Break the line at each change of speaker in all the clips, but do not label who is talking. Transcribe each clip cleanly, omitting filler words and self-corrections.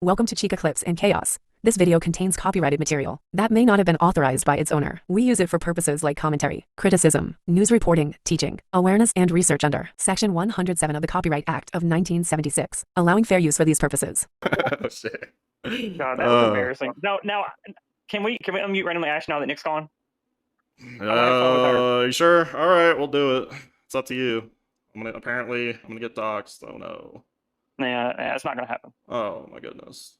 Welcome to Chica Clips and Chaos. This video contains copyrighted material that may not have been authorized by its owner. We use it for purposes like commentary, criticism, news reporting, teaching, awareness, and research under Section 107 of the Copyright Act of 1976, allowing fair use for these purposes.
Oh, shit.
God, that was embarrassing. Now, can we unmute randomly Ash now that Nick's gone?
You sure? All right, we'll do it. It's up to you. I'm gonna get doxxed. Oh no.
Yeah, it's not gonna happen.
Oh my goodness.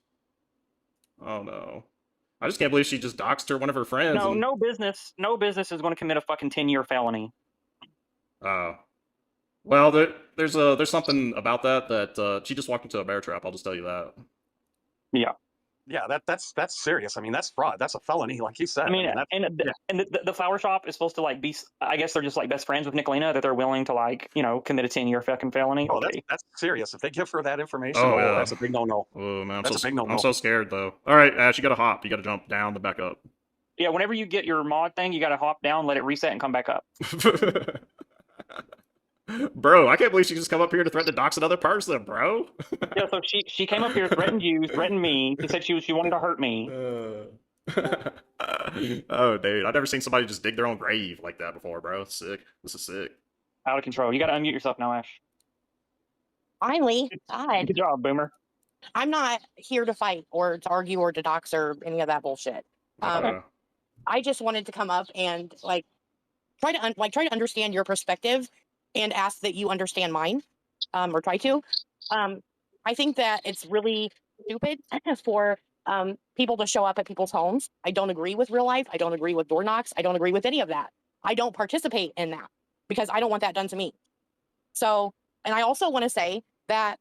Oh no. I just can't believe she just doxed one of her friends.
No business is going to commit a fucking 10-year felony.
Oh. Well, there's something about that she just walked into a bear trap. I'll just tell you that.
Yeah, that's serious. I mean, that's fraud. That's a felony, like you said.
I mean, the flower shop is supposed to like be. I guess they're just like best friends with Nicolina, that they're willing to like commit a 10-year fucking felony.
Oh, that's serious. If they give her that information,
yeah.
that's a big no-no.
Oh man,
that's a big no-no.
I'm so scared though. All right, Ash, you gotta hop. You gotta jump down, then back up.
Yeah, whenever you get your mod thing, you gotta hop down, let it reset, and come back up.
Bro, I can't believe she just come up here to threaten to dox another person, bro.
Yeah, so she came up here, threatened you, threatened me. She said she wanted to hurt me.
Oh, dude, I've never seen somebody just dig their own grave like that before, bro. It's sick. This is sick.
Out of control. You gotta unmute yourself now, Ash.
Finally, God.
Good job, Boomer.
I'm not here to fight or to argue or to dox or any of that bullshit. I just wanted to come up and try to understand your perspective and ask that you understand mine, or try to. I think that it's really stupid for people to show up at people's homes. I don't agree with real life. I don't agree with door knocks. I don't agree with any of that. I don't participate in that because I don't want that done to me. So, and I also want to say that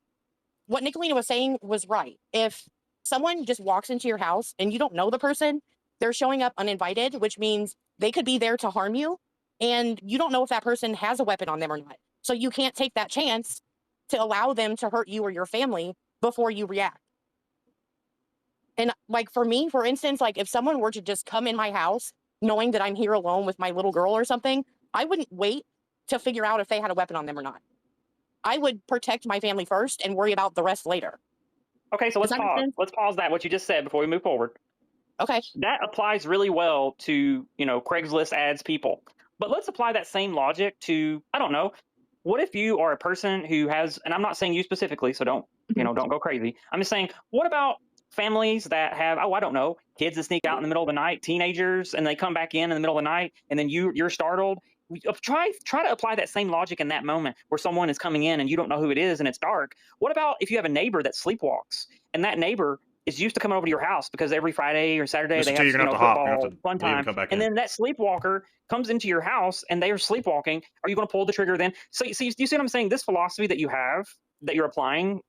what Nicolina was saying was right. If someone just walks into your house and you don't know the person, they're showing up uninvited, which means they could be there to harm you. And you don't know if that person has a weapon on them or not. So you can't take that chance to allow them to hurt you or your family before you react. And like for me, for instance, like if someone were to just come in my house knowing that I'm here alone with my little girl or something, I wouldn't wait to figure out if they had a weapon on them or not. I would protect my family first and worry about the rest later.
Okay, so let's pause. Let's pause that, what you just said, before we move forward.
Okay.
That applies really well to, Craigslist ads people. But let's apply that same logic to, I don't know, what if you are a person who has, and I'm not saying you specifically, so don't go crazy. I'm just saying, what about families that have, I don't know, kids that sneak out in the middle of the night, teenagers, and they come back in the middle of the night, and then you're startled. Try to apply that same logic in that moment where someone is coming in and you don't know who it is and it's dark. What about if you have a neighbor that sleepwalks, and that neighbor is used to coming over to your house because every Friday or Saturday they have football, fun time, and then that sleepwalker comes into your house and they are sleepwalking? Are you going to pull the trigger then? So you see what I'm saying? This philosophy that you have, that you're applying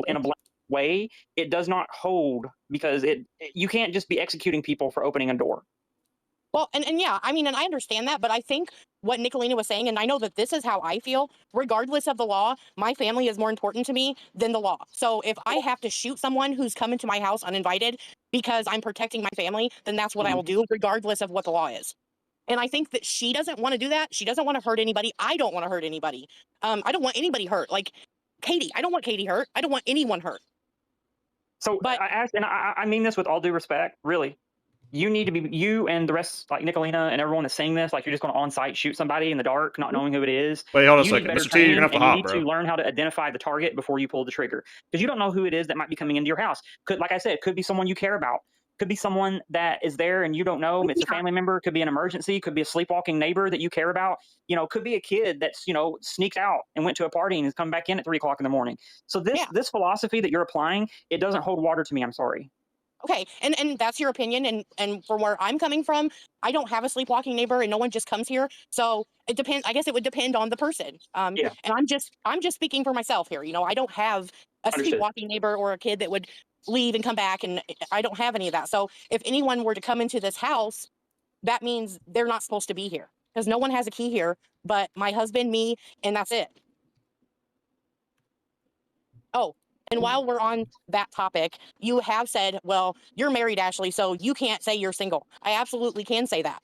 in a black way, it does not hold, because you can't just be executing people for opening a door.
Well, and yeah, I mean, and I understand that, but I think what Nicolina was saying, and I know that this is how I feel, regardless of the law, my family is more important to me than the law. So if I have to shoot someone who's come into my house uninvited because I'm protecting my family, then that's what I will do, regardless of what the law is. And I think that she doesn't want to do that. She doesn't want to hurt anybody. I don't want to hurt anybody. I don't want anybody hurt. Like Katie, I don't want Katie hurt. I don't want anyone hurt.
So, but I asked, and I mean this with all due respect, really. You need to be, you and the rest, like Nicolina and everyone that's saying this, like you're just going to on-site shoot somebody in the dark, not knowing who it is.
Wait, hold on a second. Mr. T, you're going to have to hop,
bro. You need to learn how to identify the target before you pull the trigger, because you don't know who it is that might be coming into your house. Like I said, could be someone you care about. Could be someone that is there and you don't know. It's a family member. Could be an emergency. Could be a sleepwalking neighbor that you care about. Could be a kid that's, sneaked out and went to a party and has come back in at 3 o'clock in the morning. So this philosophy that you're applying, it doesn't hold water to me. I'm sorry.
Okay, and that's your opinion, and from where I'm coming from, I don't have a sleepwalking neighbor, and no one just comes here. So it depends. I guess it would depend on the person. And I'm just speaking for myself here. I don't have a sleepwalking neighbor or a kid that would leave and come back, and I don't have any of that. So if anyone were to come into this house, that means they're not supposed to be here, because no one has a key here but my husband, me, and that's it. Oh. And while we're on that topic, you have said, well, you're married, Ashley, so you can't say you're single. I absolutely can say that,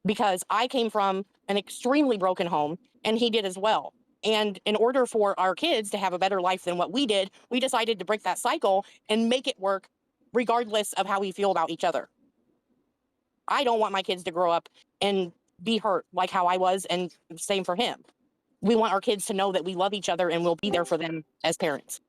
because I came from an extremely broken home, and he did as well. And in order for our kids to have a better life than what we did, we decided to break that cycle and make it work regardless of how we feel about each other. I don't want my kids to grow up and be hurt like how I was, and same for him. We want our kids to know that we love each other and we'll be there for them as parents.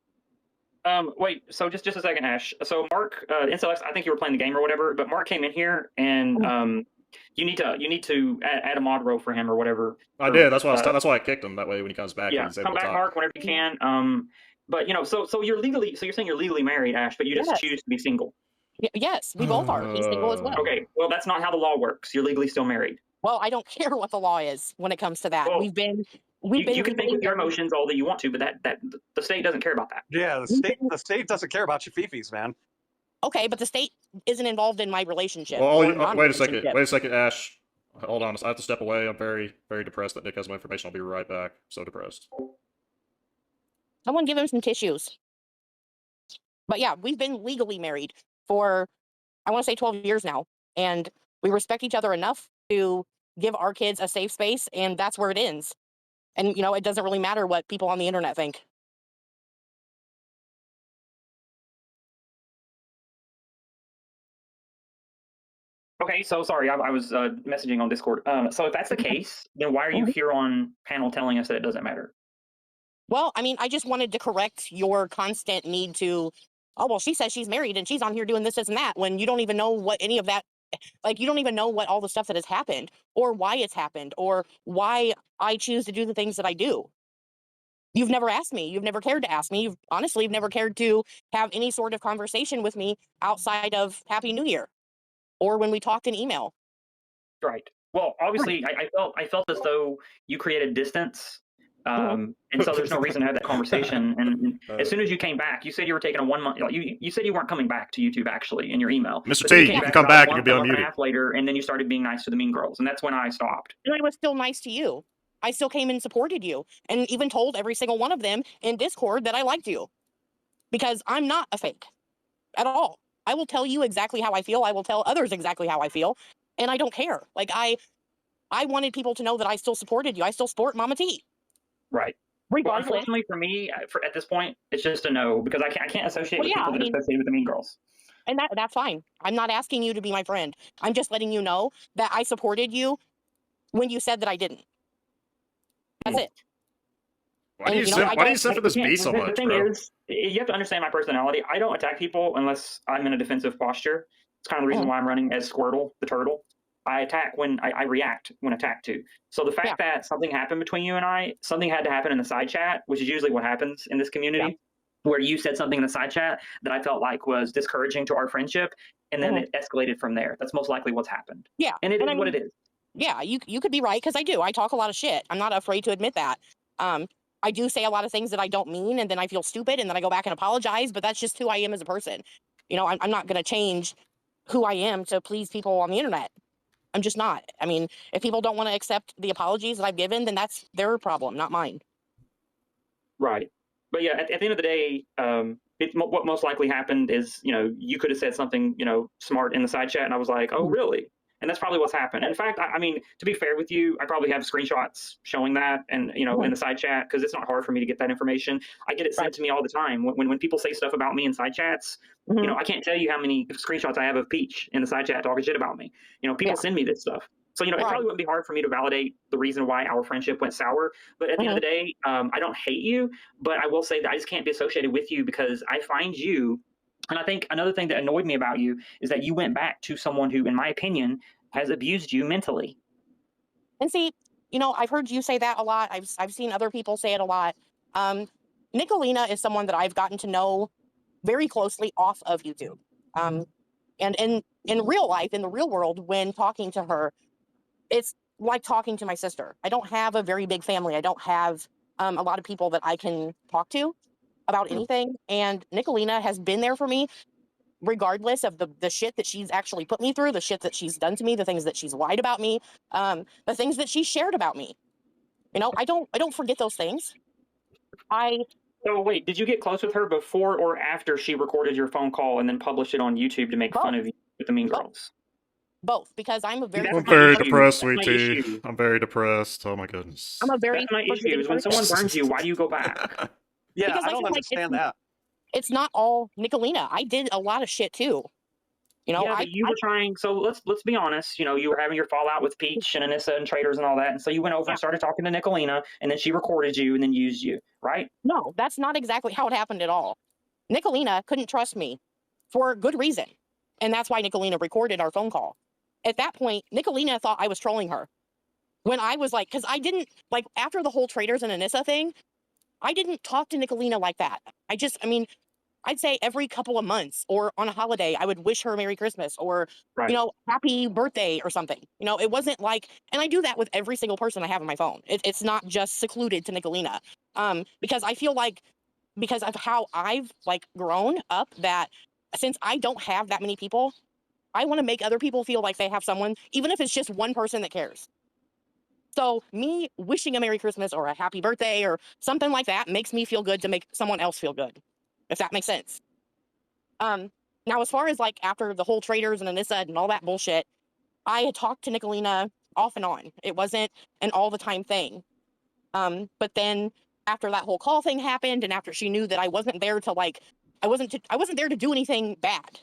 Wait, so just a second, Ash. So Mark, Incels, I think you were playing the game or whatever, but Mark came in here and you need to add a mod row for him or whatever.
I did. That's why that's why I kicked him. That way, when he comes back,
Yeah,
he's able
come
to
back,
talk.
Mark, whenever you can. But so you're saying you're legally married, Ash, but you just
Yes.
choose to be single.
Yes, we both are. He's single as well.
Okay, well that's not how the law works. You're legally still married.
Well, I don't care what the law is when it comes to that.
Well,
we've been
you can think
legally
with your
married.
emotions all that you want to, but that the state doesn't care about that.
Yeah, the state doesn't care about your fifis, man.
Okay, but the state isn't involved in my relationship.
Well,
or
wait a second.
non-relationship.
Wait a second, Ash. Hold on. I have to step away. I'm very, very depressed that Nick has my information. I'll be right back. So depressed.
Someone give him some tissues. But yeah, we've been legally married for, I want to say 12 years now. And we respect each other enough to give our kids a safe space. And that's where it ends. And, you know, it doesn't really matter what people on the internet think.
Okay, so sorry, I was messaging on Discord. So if that's the case, then why are you here on panel telling us that it doesn't matter?
Well, I mean, I just wanted to correct your constant need to, oh, well, she says she's married and she's on here doing this, and that, when you don't even know what any of that, like, you don't even know what all the stuff that has happened or why it's happened or why I choose to do the things that I do. You've never asked me. You've never cared to ask me. You've never cared to have any sort of conversation with me outside of Happy New Year or when we talked in email.
Right. Well, obviously, I felt as though you created distance, and so there's no reason to have that conversation. And as soon as you came back, you said you were taking a 1 month. You said you weren't coming back to YouTube actually in your email.
Mr.
But then
T, you
came
can come
about
back.
a
You can
month,
be
a month and a
unmuted.
half later, and then you started being nice to the mean girls, and that's when I stopped.
And I was still nice to you. I still came and supported you and even told every single one of them in Discord that I liked you, because I'm not a fake at all. I will tell you exactly how I feel. I will tell others exactly how I feel. And I don't care. Like, I wanted people to know that I still supported you. I still support Mama T.
Right. Well,
Regardless.
unfortunately for me, at this point, it's just a no, because I can't associate with people that are associated with the mean girls.
And that's fine. I'm not asking you to be my friend. I'm just letting you know that I supported you when you said that I didn't. That's it.
Why do you sit for this B so much,
The thing
bro?
is, you have to understand my personality. I don't attack people unless I'm in a defensive posture. It's kind of the reason why I'm running as Squirtle, the turtle. I attack when I react when attacked to. So the fact that something happened between you and I, something had to happen in the side chat, which is usually what happens in this community, where you said something in the side chat that I felt like was discouraging to our friendship, and then it escalated from there. That's most likely what's happened.
Yeah.
And it is what it is.
Yeah, you could be right, because I do. I talk a lot of shit. I'm not afraid to admit that. I do say a lot of things that I don't mean, and then I feel stupid, and then I go back and apologize, but that's just who I am as a person. You know, I'm not going to change who I am to please people on the internet. I'm just not. I mean, if people don't want to accept the apologies that I've given, then that's their problem, not mine.
Right. But yeah, at the end of the day, what most likely happened is, you could have said something, smart in the side chat, and I was like, oh, really? And that's probably what's happened. In fact, I mean, to be fair with you, I probably have screenshots showing that, and in the side chat, because it's not hard for me to get that information. I get it sent to me all the time. When people say stuff about me in side chats, I can't tell you how many screenshots I have of Peach in the side chat talking shit about me. People send me this stuff. So, it probably wouldn't be hard for me to validate the reason why our friendship went sour. But at the end of the day, I don't hate you, but I will say that I just can't be associated with you, because I find you. And I think another thing that annoyed me about you is that you went back to someone who, in my opinion, has abused you mentally.
And see, I've heard you say that a lot. I've seen other people say it a lot. Nicolina is someone that I've gotten to know very closely off of YouTube. And in real life, in the real world, when talking to her, it's like talking to my sister. I don't have a very big family. I don't have a lot of people that I can talk to about anything. And Nicolina has been there for me, regardless of the shit that she's actually put me through, the shit that she's done to me, the things that she's lied about me, the things that she shared about me. I don't forget those things.
So wait, did you get close with her before or after she recorded your phone call and then published it on YouTube to make fun of you with the mean girls?
Both, because I'm a very
That's
I'm
my
very
issue.
depressed,
That's my
sweet tea.
issue.
I'm very depressed. Oh my goodness.
I'm a very
That's my issue.
forgiving
Is when
person.
someone burns you, why do you go back?
Yeah,
Because
I
I
don't
feel like
understand that.
it's not all Nicolina. I did a lot of shit too. You know,
Yeah, but you were trying. So let's be honest. You know, you were having your fallout with Peach and Anissa and Traders and all that, and so you went over and started talking to Nicolina, and then she recorded you and then used you, right?
No, that's not exactly how it happened at all. Nicolina couldn't trust me for good reason. And that's why Nicolina recorded our phone call. At that point, Nicolina thought I was trolling her. When I was like, because I didn't, like, after the whole Traders and Anissa thing, I didn't talk to Nicolina like that. I mean, I'd say every couple of months or on a holiday, I would wish her Merry Christmas or,
Right.
Happy birthday or something. It wasn't like, and I do that with every single person I have on my phone. It's not just secluded to Nicolina. Because I feel like, because of how I've like grown up, that since I don't have that many people, I want to make other people feel like they have someone, even if it's just one person that cares. So me wishing a Merry Christmas or a happy birthday or something like that makes me feel good to make someone else feel good, if that makes sense. Now, as far as like after the whole Traders and Anissa and all that bullshit, I had talked to Nicolina off and on. It wasn't an all the time thing. But then after that whole call thing happened, and after she knew that I wasn't there to like, I wasn't there to do anything bad.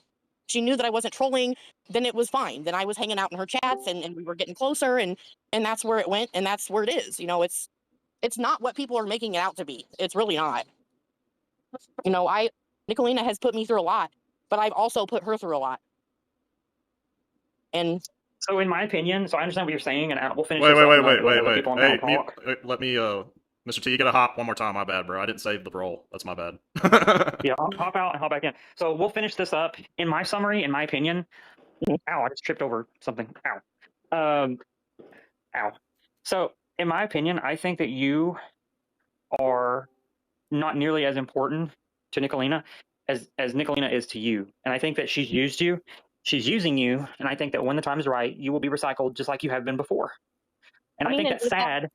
She knew that I wasn't trolling, then it was fine. Then I was hanging out in her chats and we were getting closer, and that's where it went, and that's where it is. It's not what people are making it out to be. It's really not. Nicolina has put me through a lot, but I've also put her through a lot. And
so, in my opinion, so I understand what you're saying, and we'll finish
Wait,
this
wait,
up
wait,
and
wait,
let
wait,
other
wait.
people on
Hey,
down talk.
let me, Mr. T, you gotta hop one more time. My bad, bro. I didn't save the roll. That's my bad.
Yeah, I'll hop out and hop back in. So we'll finish this up. In my summary, in my opinion, ow, I just tripped over something. Ow. Ow. So, in my opinion, I think that you are not nearly as important to Nicolina as Nicolina is to you. And I think that she's used you. She's using you. And I think that when the time is right, you will be recycled just like you have been before. And I think that's sad.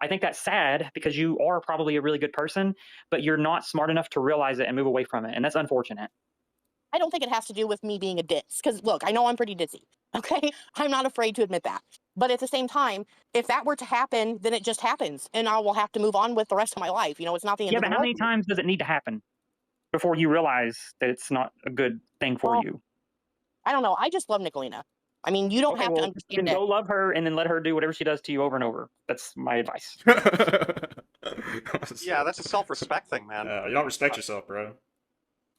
I think that's sad because you are probably a really good person, but you're not smart enough to realize it and move away from it. And that's unfortunate.
I don't think it has to do with me being a ditz, because look, I know I'm pretty ditzy. Okay, I'm not afraid to admit that. But at the same time, if that were to happen, then it just happens, and I will have to move on with the rest of my life. It's not the end
Yeah,
of the
but
world.
how many times does it need to happen before you realize that it's not a good thing for you?
I don't know. I just love Nicolina. I mean, you don't have to understand
then
it.
go love her and then let her do whatever she does to you over and over. That's my advice.
Yeah, that's a self-respect thing, man.
You don't respect yourself, bro.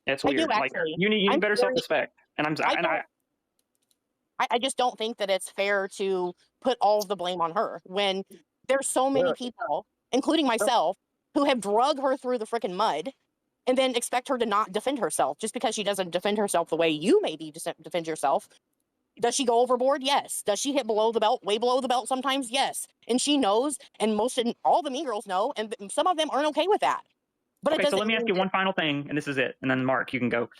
It's
I do,
weird. Like
actually.
you need better self-respect. And
I just don't think that it's fair to put all of the blame on her when there's so many people, including myself, who have drug her through the freaking mud, and then expect her to not defend herself just because she doesn't defend herself the way you maybe defend yourself. Does she go overboard? Yes. Does she hit below the belt, way below the belt sometimes? Yes. And she knows, and all the mean girls know, and some of them aren't okay with that. But
okay, so let me ask you one final thing, and this is it, and then Mark, you can go.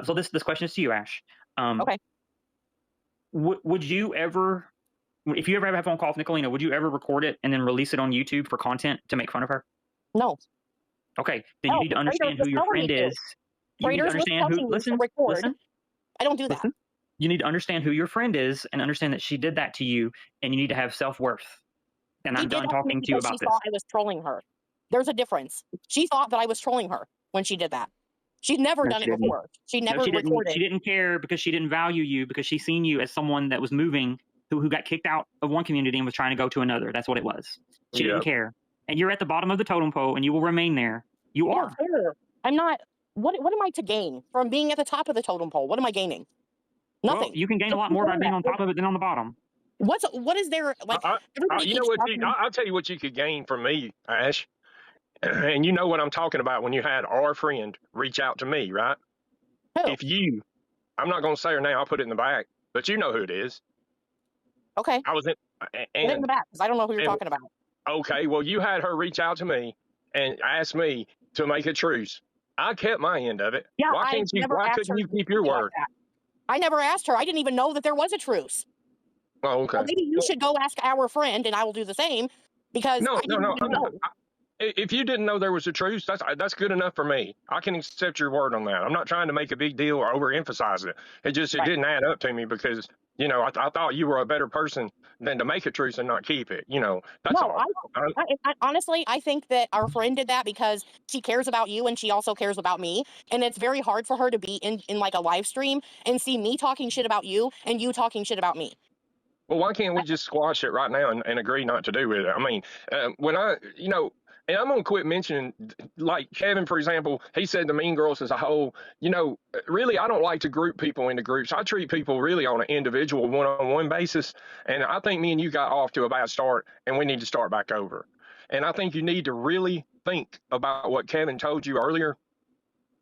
So this question is to you, Ash.
Okay.
Would you ever, if you ever have a phone call with Nicolina, would you ever record it and then release it on YouTube for content to make fun of her?
No.
Okay, then you need to understand who your friend is. You need to understand who. Listen.
I don't do that.
Listen. You need to understand who your friend is and understand that she did that to you, and you need to have self-worth. And I'm done talking to you about this.
She thought I was trolling her. There's a difference. She thought that I was trolling her when she did that. She's never done it before. She never recorded.
She didn't care because she didn't value you, because she seen you as someone that was moving, who got kicked out of one community and was trying to go to another. That's what it was. She didn't care. And you're at the bottom of the totem pole, and you will remain there. You are.
Sure. I'm not. What am I to gain from being at the top of the totem pole? What am I gaining? Nothing.
Well, you can gain a lot more by being on top of it than on the bottom.
What is there like?
You know what? I'll tell you what you could gain from me, Ash. And you know what I'm talking about when you had our friend reach out to me, right?
Who?
I'm not going to say her name. I'll put it in the back, but you know who it is.
Okay.
I was in.
Put it in the back because I don't know who you're talking about.
Okay. Well, you had her reach out to me and ask me to make a truce. I kept my end of it.
Yeah.
Why couldn't you keep your word?
I never asked her. I didn't even know that there was a truce.
Oh, okay.
Well, maybe you should go ask our friend, and I will do the same. Because
no. if you didn't know there was a truce, that's good enough for me. I can accept your word on that. I'm not trying to make a big deal or overemphasize it. It
Right.
didn't add up to me because I thought you were a better person than to make a truce and not keep it. That's
No,
all.
honestly, I think that our friend did that because she cares about you and she also cares about me. And it's very hard for her to be in like a live stream and see me talking shit about you and you talking shit about me.
Well, why can't we just squash it right now and agree not to do with it? I mean, when and I'm gonna quit mentioning, like Kevin, for example, he said the Mean Girls as a whole. Really, I don't like to group people into groups. I treat people really on an individual, one-on-one basis. And I think me and you got off to a bad start, and we need to start back over. And I think you need to really think about what Kevin told you earlier,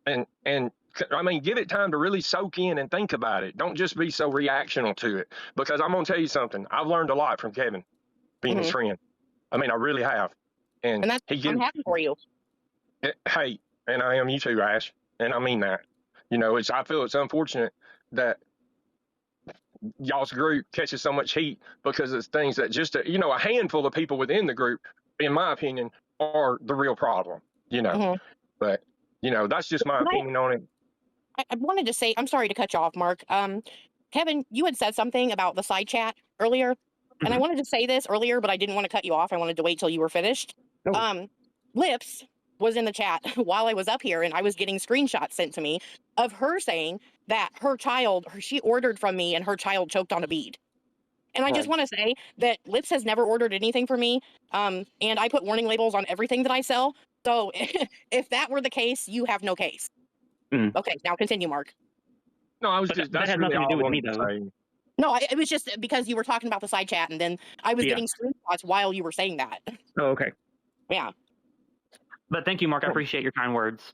and I mean, give it time to really soak in and think about it. Don't just be so reactional to it. Because I'm gonna tell you something. I've learned a lot from Kevin, being his friend. I mean, I really have. And
that's I'm happy for you.
Hey, and I am you too, Ash. And I mean that. I feel it's unfortunate that y'all's group catches so much heat because it's things that just a handful of people within the group, in my opinion, are the real problem. But that's just my opinion on it.
I wanted to say, I'm sorry to cut you off, Mark. Kevin, you had said something about the side chat earlier, and I wanted to say this earlier, but I didn't want to cut you off. I wanted to wait till you were finished. Lips was in the chat while I was up here, and I was getting screenshots sent to me of her saying that she ordered from me and her child choked on a bead. And I just want to say that Lips has never ordered anything for me, and I put warning labels on everything that I sell. So if that were the case, you have no case. Okay, now continue, Mark.
No, I was just that's
had
really
nothing to
all
do
I
with
wanted
me,
to
though.
say.
No, it was just because you were talking about the side chat, and then I was getting screenshots while you were saying that.
Oh, okay.
Yeah.
But thank you, Mark. I appreciate your kind words.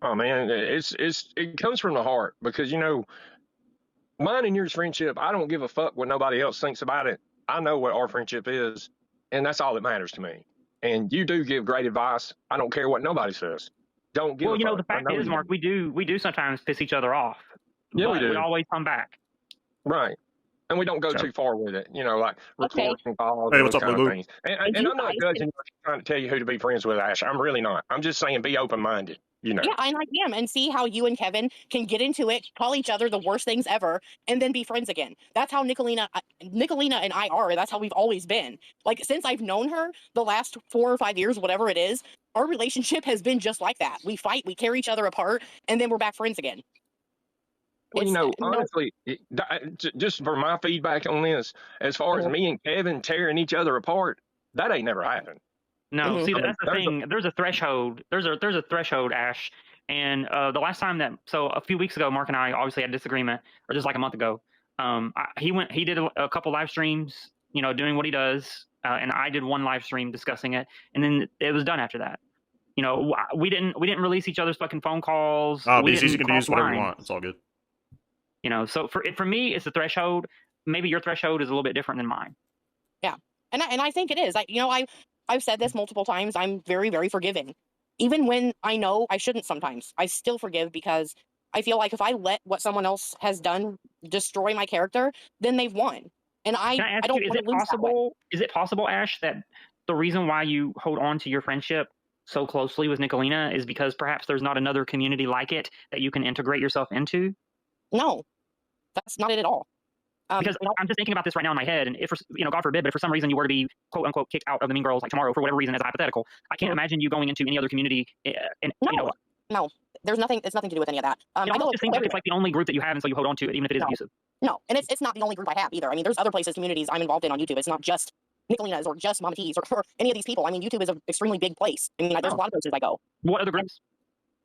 Oh man, it comes from the heart because mine and yours friendship. I don't give a fuck what nobody else thinks about it. I know what our friendship is, and that's all that matters to me. And you do give great advice. I don't care what nobody says. Don't give a fuck.
The fact is, Mark, we do sometimes piss each other off.
Yeah,
but
we do.
We always come back.
Right. And we don't go too far with it, like recording calls and
what's
those
up,
kind
Lulu?
of things. And I'm not judging you, trying to tell you who to be friends with, Ash. I'm really not. I'm just saying be open-minded,
Yeah, and I am, and see how you and Kevin can get into it, call each other the worst things ever, and then be friends again. That's how Nicolina and I are. That's how we've always been. Like, since I've known her, the last 4 or 5 years, whatever it is, our relationship has been just like that. We fight, we tear each other apart, and then we're back friends again.
Well, honestly, just for my feedback on this, as far as me and Kevin tearing each other apart, that ain't never happened.
No, see, that's the thing. There's a threshold. There's a threshold, Ash. And the last time a few weeks ago, Mark and I obviously had a disagreement, or just like a month ago. He did a couple live streams, doing what he does, and I did one live stream discussing it, and then it was done after that. We didn't release each other's fucking phone calls.
BC, you can use whatever you want. It's all good.
So for me, it's the threshold. Maybe your threshold is a little bit different than mine.
Yeah, and I think it is. I've said this multiple times. I'm very, very forgiving. Even when I know I shouldn't sometimes, I still forgive because I feel like if I let what someone else has done destroy my character, then they've won. And I don't want to lose that way.
Is it possible, Ash, that the reason why you hold on to your friendship so closely with Nicolina is because perhaps there's not another community like it that you can integrate yourself into?
No, that's not it at all.
Because I'm just thinking about this right now in my head, and if God forbid, but if for some reason you were to be quote unquote kicked out of the Mean Girls like tomorrow for whatever reason, as a hypothetical, I can't imagine you going into any other community.
No, there's nothing. It's nothing to do with any of that. I
just think it's like the only group that you have, and so you hold on to it, even if it is abusive.
No, and it's not the only group I have either. I mean, there's other places, communities I'm involved in on YouTube. It's not just Nicolina's or just Mama T's or any of these people. I mean, YouTube is an extremely big place. I mean, there's a lot of places I go.
What other groups?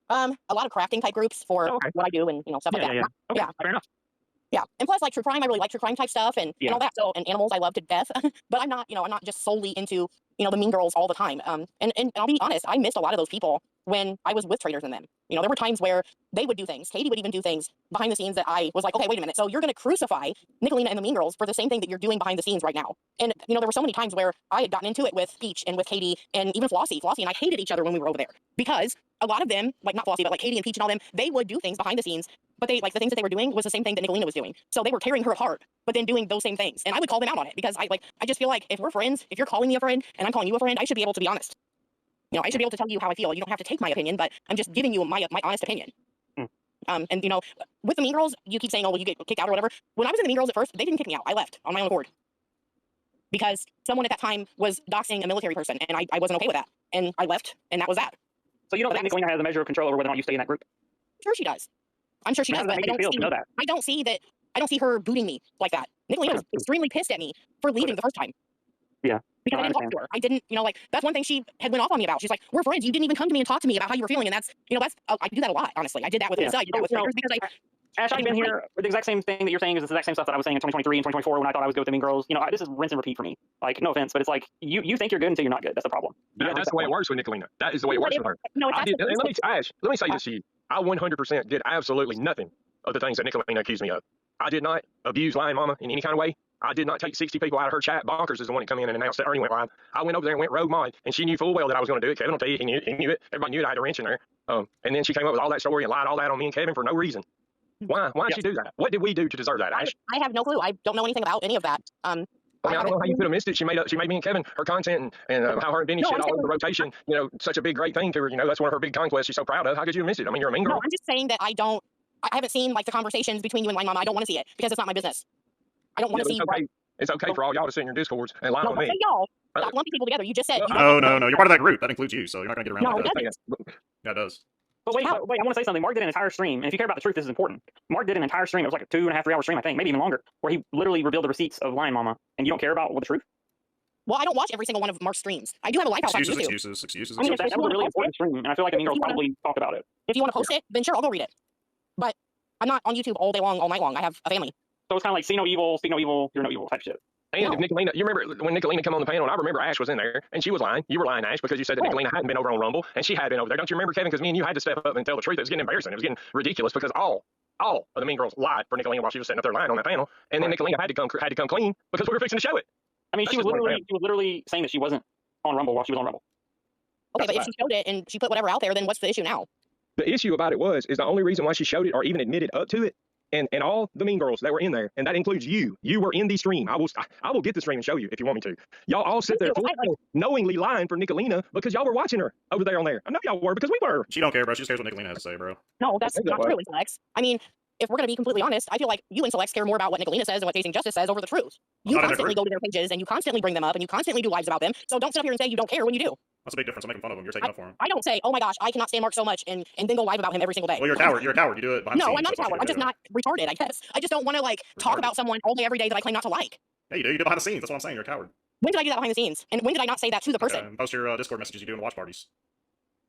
A lot of crafting type groups for what I do and stuff like that.
Yeah. Okay, fair enough.
Yeah, and plus, like true crime, I really like true crime type stuff and all that. So, and animals, I love to death. But I'm not just solely into the Mean Girls all the time. And I'll be honest, I missed a lot of those people when I was with Traitors and them. There were times where they would do things. Katie would even do things behind the scenes that I was like, okay, wait a minute. So you're going to crucify Nicolina and the Mean Girls for the same thing that you're doing behind the scenes right now. And there were so many times where I had gotten into it with Peach and with Katie and even Flossie and I hated each other when we were over there because a lot of them, like not Flossie, but like Katie and Peach and all them, they would do things behind the scenes. But the things that they were doing was the same thing that Nicolina was doing. So they were tearing her apart, but then doing those same things. And I would call them out on it because I just feel like if we're friends, if you're calling me a friend and I'm calling you a friend, I should be able to be honest. You know, I should be able to tell you how I feel. You don't have to take my opinion, but I'm just giving you my honest opinion. And you know, with the Mean Girls, you keep saying, "Oh, well, you get kicked out or whatever." When I was in the Mean Girls at first, they didn't kick me out. I left on my own accord because someone at that time was doxing a military person, and I wasn't okay with that, and I left, and that was that.
So you don't think Nicolina has a measure of control over whether or not you stay in that group?
I'm sure she does. I'm sure she does. But I don't see that. I don't see her booting me like that. Nicolina was extremely pissed at me for leaving the first time.
Yeah.
Because I didn't talk to her. I didn't, you know, like, that's one thing she had went off on me about. She's like, we're friends. You didn't even come to me and talk to me about how you were feeling. And that's, you know, that's, I do that a lot, honestly. I did that with Lisa. I did that with Lakers because
Ash, I've been here with the exact same thing that you're saying is the exact same stuff that I was saying in 2023 and 2024 when I thought I was good with the Mean Girls. You know, this is rinse and repeat for me. Like, no offense, but it's like, you think you're good until you're not good. That's the problem.
Yeah, that's the way it works with Nicolina. That is the way it works with her.
No,
and let me say this to you. I 100% did absolutely nothing of the things that Nicolina accused me of. I did not abuse Lion Mama in any kind of way. I did not take 60 people out of her chat. Bonkers is the one that come in and announced that Ernie went live. I went over there and went rogue mod, and she knew full well that I was going to do it. Kevin will tell you, he knew it. Everybody knew it. I had a wrench in there. And then she came up with all that story and lied all that on me and Kevin for no reason. Why did she do that? What did we do to deserve that, Ash?
I have no clue. I don't know anything about any of that.
I mean, I don't know how you could have missed it. She made me and Kevin, her content and how her and Benny shit all over the rotation. You know, such a big, great thing to her. You know, that's one of her big conquests she's so proud of. How could you have missed it? I mean, you're a mean girl.
No, I'm just saying that I haven't seen like the conversations between you and Lion Mama. I don't want to see it because it's not my business. I don't want to see.
It's okay for all y'all to sit in your discords and lie on me.
Y'all. Stop lumping people together. You just said.
No. You're part of that group. That includes you, so you're not going to get around that. Yeah, it does.
But wait, I want to say something. Mark did an entire stream, and if you care about the truth, this is important. Mark did an entire stream. It was like a 2.5, 3 hour stream, I think, maybe even longer, where he literally revealed the receipts of Lion Mama, and you don't care about the truth?
Well, I don't watch every single one of Mark's streams. I do have a Lifehouse on YouTube.
Excuses.
I mean, that was a really important stream, and I feel like the Mean Girls probably talked about it.
If you want to post it, then sure, I'll go read it. But I'm not on YouTube all day long, all night long. I have a family.
So it's kind of like see no evil, you're no evil type shit.
And if Nicolina, you remember when Nicolina came on the panel, and I remember Ash was in there, and she was lying. You were lying, Ash, because you said that Nicolina hadn't been over on Rumble, and she had been over there. Don't you remember, Kevin? Because me and you had to step up and tell the truth. It was getting embarrassing. It was getting ridiculous because all of the Mean Girls lied for Nicolina while she was sitting up there lying on that panel, and then Nicolina had to come clean because we were fixing to show it.
I mean, she was literally saying that she wasn't on Rumble while she was on Rumble.
Okay, but if she showed it and she put whatever out there, then what's the issue now?
The issue about it is the only reason why she showed it or even admitted up to it. And all the Mean Girls that were in there, and that includes you. You were in the stream. I will get the stream and show you if you want me to. Y'all all sit there knowingly lying for Nicolina because y'all were watching her over there on there. I know y'all were because we were.
She don't care, bro. She just cares what Nicolina has to say, bro.
No, that's not true, Lex. I mean, if we're going to be completely honest, I feel like you and Selects care more about what Nicolina says and what Chasing Justice says over the truth. You constantly go to their pages and you constantly bring them up and you constantly do lives about them. So don't sit up here and say you don't care when you do.
That's a big difference. I'm making fun of him. You're taking up for him.
I don't say, oh my gosh, I cannot stand Mark so much and then go live about him every single day.
Well, you're a coward. You're a coward. You do it behind the scenes.
No, I'm not a coward. I'm just not retarded, I guess. I just don't want to like talk about someone all day, every day that I claim not to like.
Yeah, you do. You do behind the scenes. That's what I'm saying. You're a coward.
When did I do that behind the scenes? And when did I not say that to the person?
Post your Discord messages you do in the watch parties.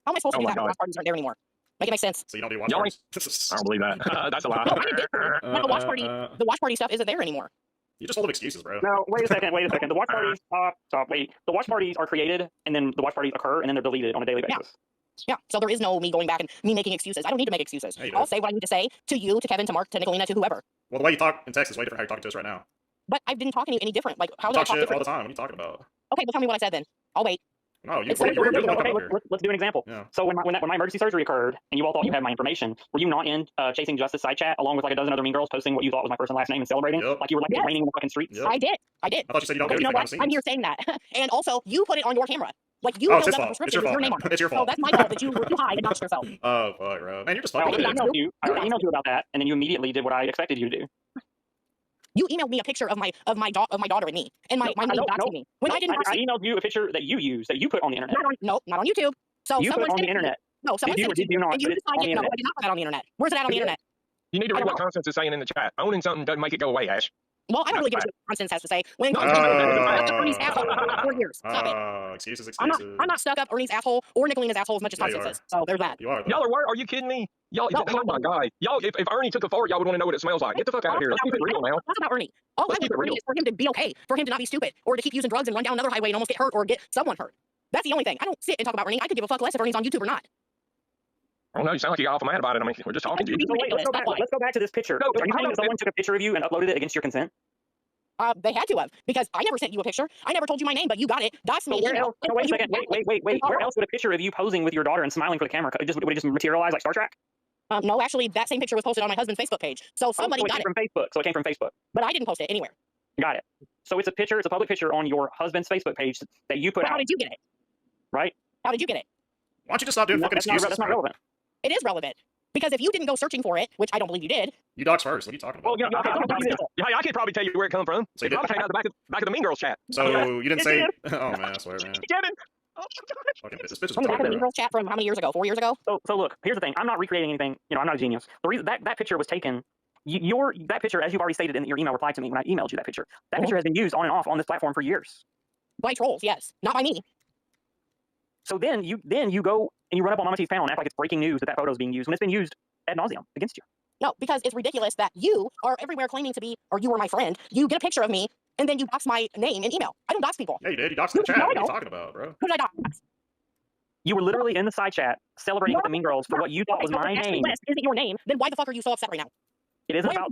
How am I supposed to do that when watch parties aren't there anymore? Make it make sense.
So you don't do watch parties?
I don't believe that. That's a lie.
No, I did. The watch party stuff isn't there anymore.
You're just full of excuses, bro.
No, wait a second. The watch parties, The watch parties are created, and then the watch parties occur, and then they're deleted on a daily basis.
Yeah, so there is no me going back and me making excuses. I don't need to make excuses. I'll say what I need to say to you, to Kevin, to Mark, to Nicolina, to whoever.
Well, the way you talk in text is way different how you're talking to us right now.
But I've been talking to you any different. Like, how did I talk different?
All the time. What are you talking about?
Okay, well, tell me what I said then. I'll wait.
No,
let's do an example. Yeah. So when my emergency surgery occurred, and you all thought you had my information, were you not in Chasing Justice side chat along with like a dozen other Mean Girls posting what you thought was my first and last name and celebrating?
Yep.
Like you were like raining in the fucking streets?
Yep.
I did.
I thought you said you don't do anything behind the scenes.
I'm here saying that. And also, you put it on your camera. Like you held up a prescription with your name on it.
It's your fault.
So that's my fault that you hide and not yourself.
Oh, fuck, bro. Man, you're just fucking.
I emailed you about that, and then you immediately did what I expected you to do.
You emailed me a picture of my daughter and me, and my mom doxed me. When I
emailed you a picture that you used, that you put on the internet.
Not on YouTube. So
you put it on the internet.
No, someone said
did you not?
You decided, no, I did not put that on the internet. Where's it at on the internet?
You need to read what Constance is saying in the chat. Owning something doesn't make it go away, Ash.
Well, I don't really give a shit what Constance has to say. When Constance stuck up Ernie's asshole for 4 years. Stop it.
Excuses.
I'm not stuck up Ernie's asshole or Nicolina's asshole as much as Constance is. So there's that.
You are.
Y'all are you kidding me? Y'all, oh my God. Y'all, if Ernie took a fart, y'all would want to know what it smells like. Get the fuck out of here. Let's keep it real now.
Talk about Ernie. All I want Ernie is for him to be okay, for him to not be stupid, or to keep using drugs and run down another highway and almost get hurt or get someone hurt. That's the only thing. I don't sit and talk about Ernie. I could give a fuck less if Ernie's on YouTube or not.
I don't know. You sound like you got awful mad about it. I mean, we're just talking to you.
Let's go back to this picture. Are you saying that someone took a picture of you and uploaded it against your consent?
They had to have, because I never sent you a picture. I never told you my name, but you got it. That's me.
Where else? No, wait a second. Wait. Where else would a picture of you posing with your daughter and smiling for the camera would it just materialize like Star Trek?
No, actually, that same picture was posted on my husband's Facebook page. So somebody got it
from Facebook. So it came from Facebook.
But I didn't post it anywhere.
Got it. So it's a picture. It's a public picture on your husband's Facebook page that you put out.
How did you get it?
Right.
How did you get it?
Why don't you just stop doing fucking excuses?
That's not
bro?
relevant.
It is relevant. Because if you didn't go searching for it, which I don't believe you did.
You docs first. What are you talking about?
Well, yeah, I could probably tell you where it come from.
So
It probably came out the back of the Mean Girls chat.
So you didn't say? Oh man, I swear, man.
Kevin. Oh,
Fucking this bitch is
From the back of the
retarded.
Mean Girls chat from how many years ago? 4 years ago?
So look, here's the thing. I'm not recreating anything. You know, I'm not a genius. The reason that picture was taken, that picture, as you've already stated in your email reply to me when I emailed you that picture has been used on and off on this platform for years.
By trolls, yes. Not by me.
So then you go and you run up on Mama T's panel and act like it's breaking news that photo is being used when it's been used ad nauseum against you.
No, because it's ridiculous that you are everywhere claiming to be, or you were my friend. You get a picture of me, and then you dox my name in email. I don't dox people.
Yeah, you did. You doxed in the chat. What are you talking about, bro?
Who did I dox?
You were literally in the side chat celebrating with the Mean Girls for what you thought was my name.
Isn't your name? Then why the fuck are you so upset right now?
It isn't about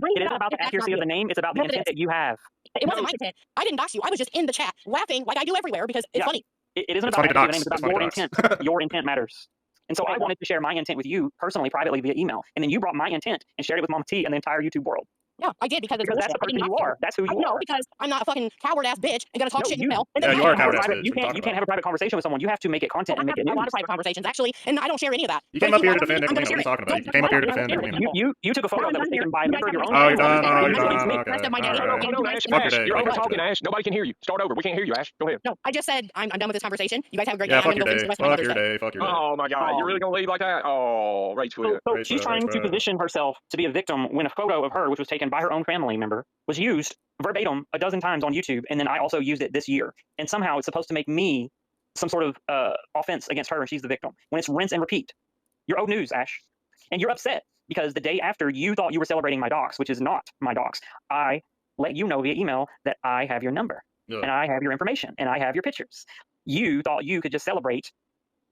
the accuracy of the name. It's about the intent that you have.
It wasn't my intent. I didn't dox you. I was just in the chat laughing like I do everywhere because it's funny.
It isn't about the name. It's about your intent. Your intent matters. And so I wanted to share my intent with you personally, privately via email. And then you brought my intent and shared it with Mama T and the entire YouTube world.
Yeah, I did because
that's the person you are. That's who you are.
No, because I'm not a fucking coward-ass bitch and gonna talk shit in email.
Yeah, you are a coward-ass bitch.
You can't have a private conversation with someone. You have to make it content and make it news.
A lot of private conversations, actually, and I don't share any of that.
You came up here to defend Nicolina. What are you talking about? You came up here to defend Nicolina.
You took a photo that was taken by a member of your own.
Oh, you're done. Oh, you're done.
No, Ash, you're over talking, Ash. Nobody can hear you. Start over. We can't hear you, Ash. Go ahead.
No, I just said I'm done with this conversation. You guys have a great
day.
day. I'm gonna go finish the rest of my other stuff.
Fuck your day.
Oh my God, you're really gonna leave like that? Oh, rage quit.
So she's trying to position herself to be a victim when a photo of her, which was taken by her own family member, was used verbatim a dozen times on YouTube, and then I also used it this year. And somehow it's supposed to make me some sort of offense against her, and she's the victim. When it's rinse and repeat. You're old news, Ash. And you're upset because the day after you thought you were celebrating my docs, which is not my docs, I let you know via email that I have your number, and I have your information, and I have your pictures. You thought you could just celebrate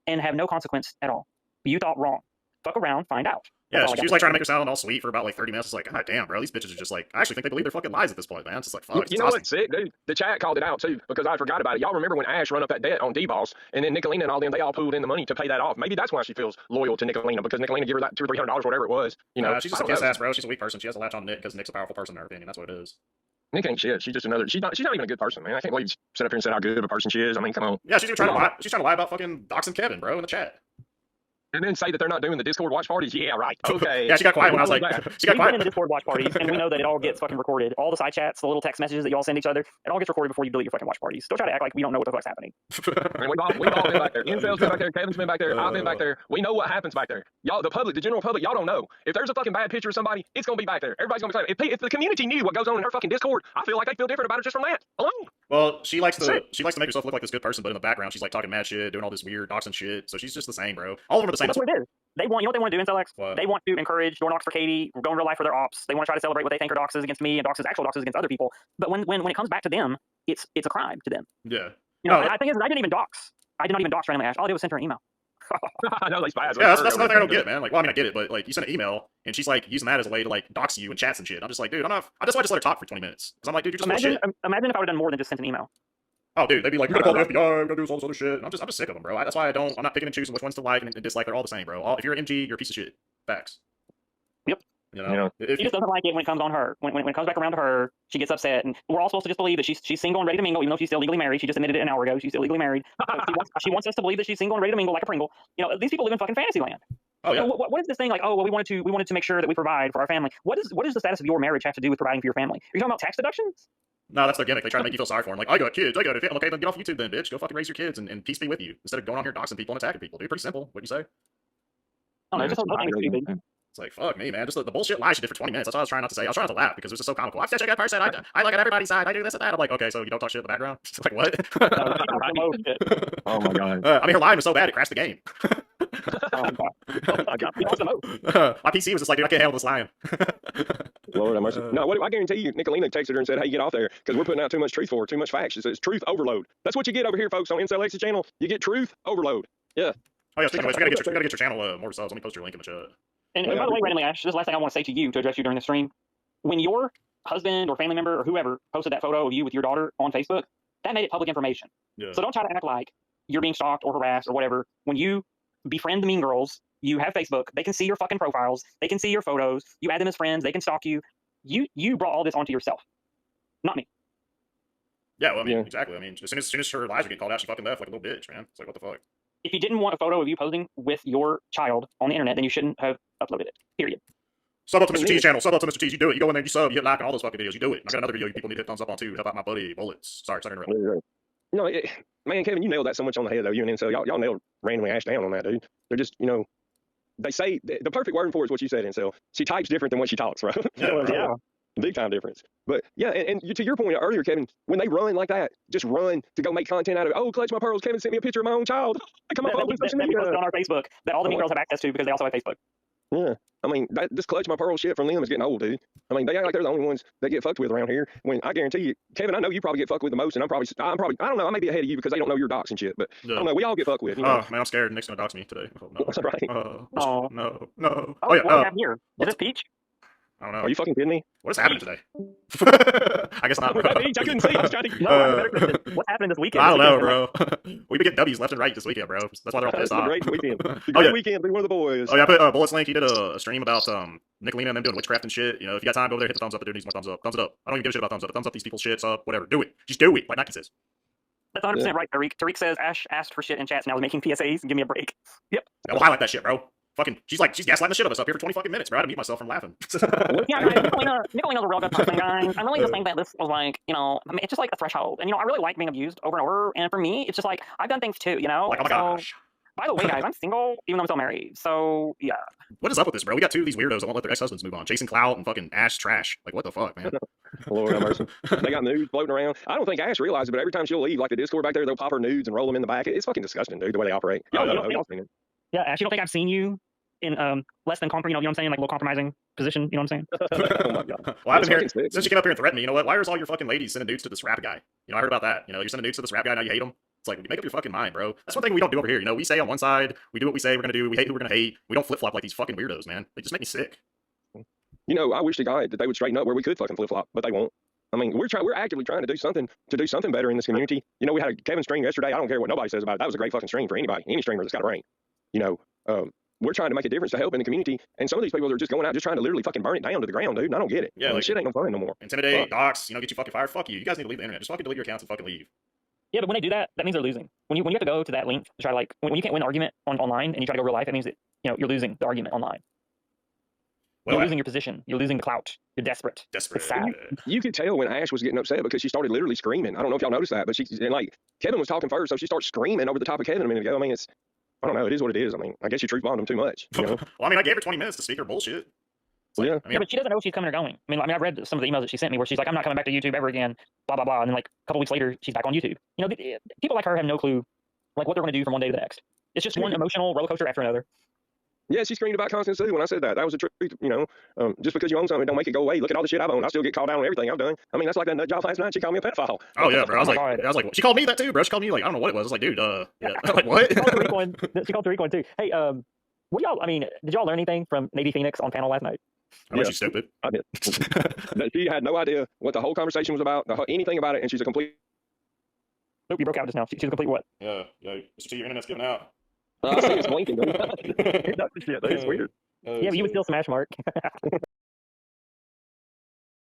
and have no consequence at all. You thought wrong. Fuck around, find out.
Yeah, she was like trying to make her sound all sweet for about like 30 minutes. It's like, God damn, bro, these bitches are just like, I actually think they believe they're fucking lies at this point, man. It's just like, fuck.
You know what's sick, dude? The chat called it out too because I forgot about it. Y'all remember when Ash run up that debt on D-Boss, and then Nicolina and all them, they all pooled in the money to pay that off. Maybe that's why she feels loyal to Nicolina, because Nicolina gave her that $200 or $300, whatever it was. You know,
she's just a kiss ass, bro. She's a weak person. She has to latch on Nick because Nick's a powerful person in her opinion. That's what it is.
Nick ain't shit. She's just another. She's not even a good person, man. I can't believe you sit up here and said how good of a person she is. I mean, come on.
Yeah, she's trying to lie. She's trying to lie about fucking doxing Kevin, bro, in the chat.
And then say that they're not doing the Discord watch parties. Yeah, right. Okay.
Yeah, she got quiet when I was like, she got quiet.
We've been in the Discord watch parties, and we know that it all gets fucking recorded. All the side chats, the little text messages that y'all send each other, it all gets recorded before you delete your fucking watch parties. Don't try to act like we don't know what the fuck's happening.
And we've all been back there. Incels been back there. Kevin's been back there. I've been back there. We know what happens back there. Y'all, the public, the general public, y'all don't know. If there's a fucking bad picture of somebody, it's gonna be back there. Everybody's gonna be excited. If the community knew what goes on in her fucking Discord, I feel like they feel different about it just from that alone.
Well, she likes to make herself look like this good person, but in the background she's like talking mad shit, doing all this weird doxing shit. So she's just the same, bro. All of them are the same.
That's what it is. They want, you know what they want to do, Incel X?
What?
They want to encourage door knocks for Katie, go in real life for their ops. They want to try to celebrate what they think are doxes against me and actual doxes against other people. But when it comes back to them, it's a crime to them.
Yeah.
You know, I think I didn't even dox. I did not even dox randomly, Ash. All I did was send her an email.
I know, like,
yeah, that's another thing I don't get, man. Like, well, I mean, I get it, but like, you send an email and she's like using that as a way to like dox you and chats and shit. I'm just like, dude, I just want to let her talk for 20 minutes because I'm like, dude, you're just
imagine if I would have done more than just sent an email.
Oh, dude, they'd be like, you're gonna call the FBI, we're gonna do all this other shit. And I'm just sick of them, bro. That's why I'm not picking and choosing which ones to like and dislike. They're all the same, bro. If you're an MG, you're a piece of shit. Facts.
Yep.
You know,
she just doesn't like it when it comes on her. When it comes back around to her, she gets upset, and we're all supposed to just believe that she's single and ready to mingle, even though she's still legally married. She just admitted it an hour ago. She's still legally married. She wants us to believe that she's single and ready to mingle like a Pringle. You know, these people live in fucking fantasy land.
Oh yeah.
So what is this thing like? Oh well, we wanted to make sure that we provide for our family. What does the status of your marriage have to do with providing for your family? Are you talking about tax deductions?
No, that's their gimmick. They try to make you feel sorry for them. Like, I got kids, I got a family. Okay, then get off YouTube then, bitch. Go fucking raise your kids and peace be with you. Instead of going on here doxing people and attacking people. Dude, pretty simple. What'd you say?
Oh, no, just stupid.
It's like, fuck me, man. Just the bullshit lies you did for 20 minutes. That's what I was trying not to say. I was trying not to laugh because it was just so comical. I'm such a good person. I look at everybody's side. I do this and that. I'm like, okay, so you don't talk shit in the background? Like, what?
Oh my god.
I mean, her line was so bad it crashed the game.
Oh my god.
My PC was just like, dude, I can't handle this lion.
Lord have mercy. No, I guarantee you, Nicolina texted her and said, hey, get off there because we're putting out too much truth for her, too much facts. She says truth overload. That's what you get over here, folks, on Incel X's channel. You get truth overload. Yeah.
Oh yeah, speaking of which, we gotta get your channel more subs. Let me post your link in the chat.
And by the way, randomly, Ash, this is the last thing I want to say to you to address you during the stream. When your husband or family member or whoever posted that photo of you with your daughter on Facebook, that made it public information.
Yeah.
So don't try to act like you're being stalked or harassed or whatever. When you befriend the Mean Girls, you have Facebook, they can see your fucking profiles, they can see your photos, you add them as friends, they can stalk you. You brought all this onto yourself, not me.
Yeah, well, I mean, exactly. I mean, as soon as her lies were getting called out, she fucking left like a little bitch, man. It's like, what the fuck?
if you didn't want a photo of you posing with your child on the internet, then you shouldn't have uploaded it. Period.
Sub up to Mr. T's channel. Sub up to Mr. T's. You do it. You go in there, you sub, you hit like on all those fucking videos. You do it. I got another video you people need to hit thumbs up on too. Help out my buddy Bullets. Sorry to interrupt.
No, man, Kevin, you nailed that so much on the head though. You and Incel, y'all nailed randomly Ash down on that, dude. They're just, they say the perfect word for it is what you said, Incel. She types different than what she talks, right?
Yeah.
Big time difference. But yeah, and to your point earlier, Kevin, when they run like that, just run to go make content out of it. Oh, clutch my pearls. Kevin sent me a picture of my own child. I come up on social media.
On our Facebook that all the mean girls have access to because they also have Facebook.
Yeah. I mean, this clutch my pearl shit from them is getting old, dude. I mean, they act like they're the only ones that get fucked with around here. When I guarantee you, Kevin, I know you probably get fucked with the most, and I'm probably, I don't know, I may be ahead of you because they don't know your docs and shit, but I don't know, we all get fucked with.
Oh man, I'm scared. Nick's gonna dox me today. Oh, no.
That's right.
Oh
no.
Oh yeah. What do we have here? Is this Peach?
I don't know.
Are you fucking kidding me?
What is happening today? I guess not.
I couldn't see. I was trying to.
What's happening this weekend?
I don't know, bro. We've been getting W's left and right this weekend, bro. That's why they're all pissed off.
Great weekend. Great weekend. Be one of the boys.
Oh yeah, I put Bullets link. He did a stream about Nicolina and them doing witchcraft and shit. You know, if you got time, go over there, hit the thumbs up. The dude needs more thumbs up. Thumbs it up. I don't even give a shit about thumbs up. Thumbs up these people's shit. Up, whatever. Do it. Just do it. Like Nike says.
That's 100% right, Tariq. Tariq says Ash asked for shit in chats and I was making PSAs. Give me a break. Yep.
Yeah, we'll highlight that shit, bro. Fucking, she's gaslighting the shit out of us up here for 20 fucking minutes, bro. I had to mute myself from laughing.
Yeah, Nicolina's a real good person, guys. I really just think that this was like, I mean, it's just like a threshold. And, I really like being abused over and over. And for me, it's just like, I've done things too,
Like, oh my gosh.
By the way, guys, I'm single, even though I'm still married. So, yeah.
What is up with this, bro? We got two of these weirdos that won't let their ex-husbands move on. Jason Clout and fucking Ash Trash. Like, what the fuck, man?
Lord have mercy. They got nudes floating around. I don't think Ash realizes it, but every time she'll leave, like the Discord back there, they'll pop her nudes and roll them in the back. It's fucking disgusting, dude, the way they operate. Y'all seen it.
Yeah, Ash, you don't think I've seen you in less than you know what I'm saying? Like a little compromising position, you know what I'm saying?
Oh my God.
Well, I've been here, since you came up here and threatened me, you know what? Why are all your fucking ladies sending nudes to this rap guy? I heard about that. You're sending nudes to this rap guy, now you hate him. It's like, make up your fucking mind, bro. That's one thing we don't do over here. We say on one side, we do what we say we're gonna do, we hate who we're gonna hate. We don't flip-flop like these fucking weirdos, man. They just make me sick.
I wish to God that they would straighten up where we could fucking flip-flop, but they won't. I mean, we're actively trying to do something better in this community. We had a Kevin stream yesterday. I don't care what nobody says about it. That was a great fucking stream for anybody, any streamer that's got a brain. We're trying to make a difference to help in the community, and some of these people are just going out just trying to literally fucking burn it down to the ground, dude. And I don't get it.
Yeah, like,
shit ain't no fun no more.
Intimidate, dox, get you fucking fired. Fuck you. You guys need to leave the internet. Just fucking delete your accounts and fucking leave.
Yeah, but when they do that, that means they're losing. When you have to go to that link to try to when you can't win an argument online and you try to go real life, it means that you're losing the argument online. You're losing your position. You're losing the clout. You're desperate. It's sad.
You could tell when Ash was getting upset because she started literally screaming. I don't know if y'all noticed that, but Kevin was talking first, so she starts screaming over the top of Kevin a minute ago. I mean, I don't know. It is what it is. I mean, I guess you truth bombed him too much.
Well, I mean, I gave her 20 minutes to speak her bullshit.
Yeah,
but she doesn't know if she's coming or going. I mean, I've read some of the emails that she sent me where she's like, I'm not coming back to YouTube ever again, blah, blah, blah. And then a couple weeks later, she's back on YouTube. People like her have no clue what they're going to do from one day to the next. It's just one emotional roller coaster after another.
Yeah, she screamed about Constance too when I said that. That was the truth, just because you own something, don't make it go away. Look at all the shit I've owned. I still get called out on everything I've done. I mean, that's like that nut job last night. She called me a pedophile.
Oh yeah, bro. I was like, she called me that too, bro. She called me I don't know what it was. I was like, dude, yeah. Like what? She
called Tariq one too. Hey, what y'all? I mean, did y'all learn anything from Navy Phoenix on panel last night?
I bet she's stupid.
I did. She had no idea what the whole conversation was about, anything about it, and she's a complete.
Nope, you broke out just now. She's a complete what?
Yeah. Mr. T, your internet's giving out.
I see it's blinking. Shit, it's weird.
Yeah, but you would still smash Mark.